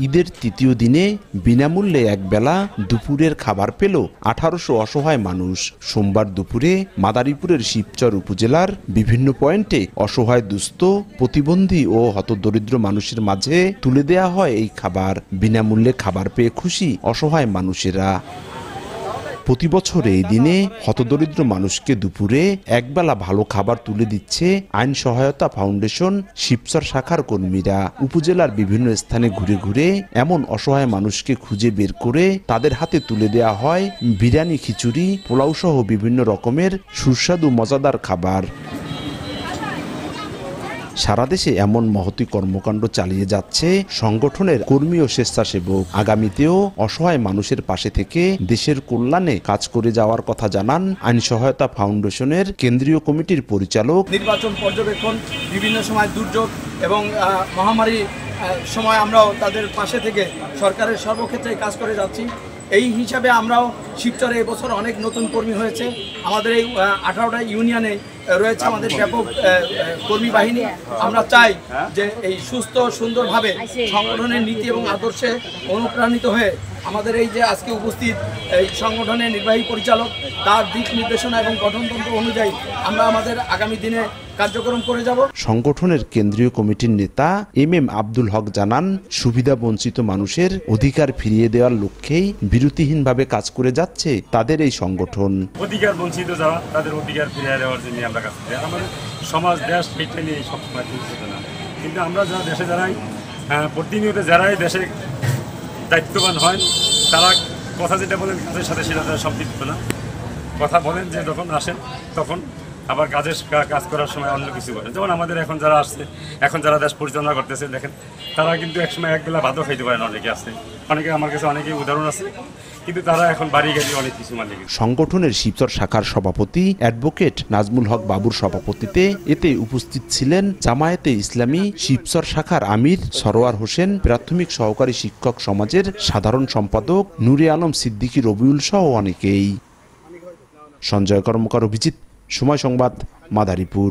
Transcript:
ঈদের তৃতীয় দিনে বিনামূল্যে একবেলা দুপুরের খাবার পেল 1800 অসহায় মানুষ। সোমবার দুপুরে মাদারীপুরের শিবচর উপজেলার বিভিন্ন পয়েন্টে অসহায় দুস্থ, প্রতিবন্ধী ও হতদরিদ্র মানুষের মাঝে তুলে দেয়া হয় এই খাবার। বিনামূল্যে খাবার পেয়ে খুশি অসহায় মানুষেরা। প্রতি বছর এই দিনে হতদরিদ্র মানুষকে দুপুরে একবেলা ভালো খাবার তুলে দিচ্ছে আইন সহায়তা ফাউন্ডেশন শিবচর শাখার কর্মীরা। উপজেলার বিভিন্ন স্থানে ঘুরে ঘুরে এমন অসহায় মানুষকে খুঁজে বের করে তাদের হাতে তুলে দেয়া হয় বিরিয়ানি, খিচুড়ি, পোলাও সহ বিভিন্ন রকমের সুস্বাদু মজাদার খাবার। সারা দেশে এমন মহতি কর্মকাণ্ড চালিয়ে যাচ্ছে সংগঠনের কর্মী ও স্বেচ্ছাসেবক। আগামীতেও অসহায় মানুষের পাশে থেকে দেশের কল্যাণে কাজ করে যাওয়ার কথা জানান আইন সহায়তা ফাউন্ডেশনের কেন্দ্রীয় কমিটির পরিচালক। নির্বাচন পর্যবেক্ষণ, বিভিন্ন সময় দুর্যোগ এবং মহামারী সময় আমরাও তাদের পাশে থেকে সরকারের সর্বক্ষেত্রে কাজ করে যাচ্ছি। এই হিসাবে আমরাও শিবচরে এবছর অনেক নতুন কর্মী হয়েছে। আমাদের এই 18টা ইউনিয়নে রয়েছে আমাদের ব্যাপক কর্মী বাহিনী। আমরা চাই যে এই সুস্থ সুন্দরভাবে সংগঠনের নীতি এবং আদর্শে অনুপ্রাণিত হয়ে আমাদের এই যে আজকে উপস্থিত এই সংগঠনের নির্বাহী পরিচালক, তার দিক নির্দেশনা এবং গঠনতন্ত্র অনুযায়ী আমরা আমাদের আগামী দিনে কার্যক্রম করে যাব। সংগঠনের কেন্দ্রীয় কমিটির নেতা MM আব্দুল হক জানান, সুবিধা বঞ্চিত মানুষের অধিকার ফিরিয়ে দেওয়ার লক্ষ্যেই বিরতিহীনভাবে কাজ করে যাচ্ছে তাদের এই সংগঠন। অধিকার বঞ্চিত যারা, তাদের অধিকার ফিরিয়ে দেওয়ার জন্য আমরা কাজ করি। আমাদের সমাজ, দেশ এটা নিয়ে সবসময় চিন্তিত না, কিন্তু আমরা যারা দেশে যারাই প্রতিনিয়ত যারাই দেশে দায়িত্ববান হয়, তারা কথা যেটা বলেন কাজের সাথে সেটা তারা সম্পৃক্ত না। কথা বলেন যে যখন আসেন তখন আবার কাজ করার সময় অন্য কিছু বলেন। যেমন আমাদের এখন যারা আসছে, এখন যারা দেশ পরিচালনা করতেছে, দেখেন তারা কিন্তু একসময় একবেলা ভাতও খাইতে পারে না। অনেকে আছে, অনেকে আমার কাছে অনেকেই উদাহরণ আছে, কিন্তু তারা এখন বাড়ি গেলে অনেক কিছু মানে। সংগঠনের শিবচর শাখার সভাপতি অ্যাডভোকেট নাজমুল হক বাবুর সভাপতিতে এতে উপস্থিত ছিলেন জামায়াতে ইসলামী শিবচর শাখার আমির সরোয়ার হোসেন, প্রাথমিক সহকারী শিক্ষক সমাজের সাধারণ সম্পাদক নুরে আলম সিদ্দিকী রবিউল সহ অনেকেই। সঞ্জয় কর্মকার, অভিজিৎ, সময় সংবাদ, মাদারীপুর।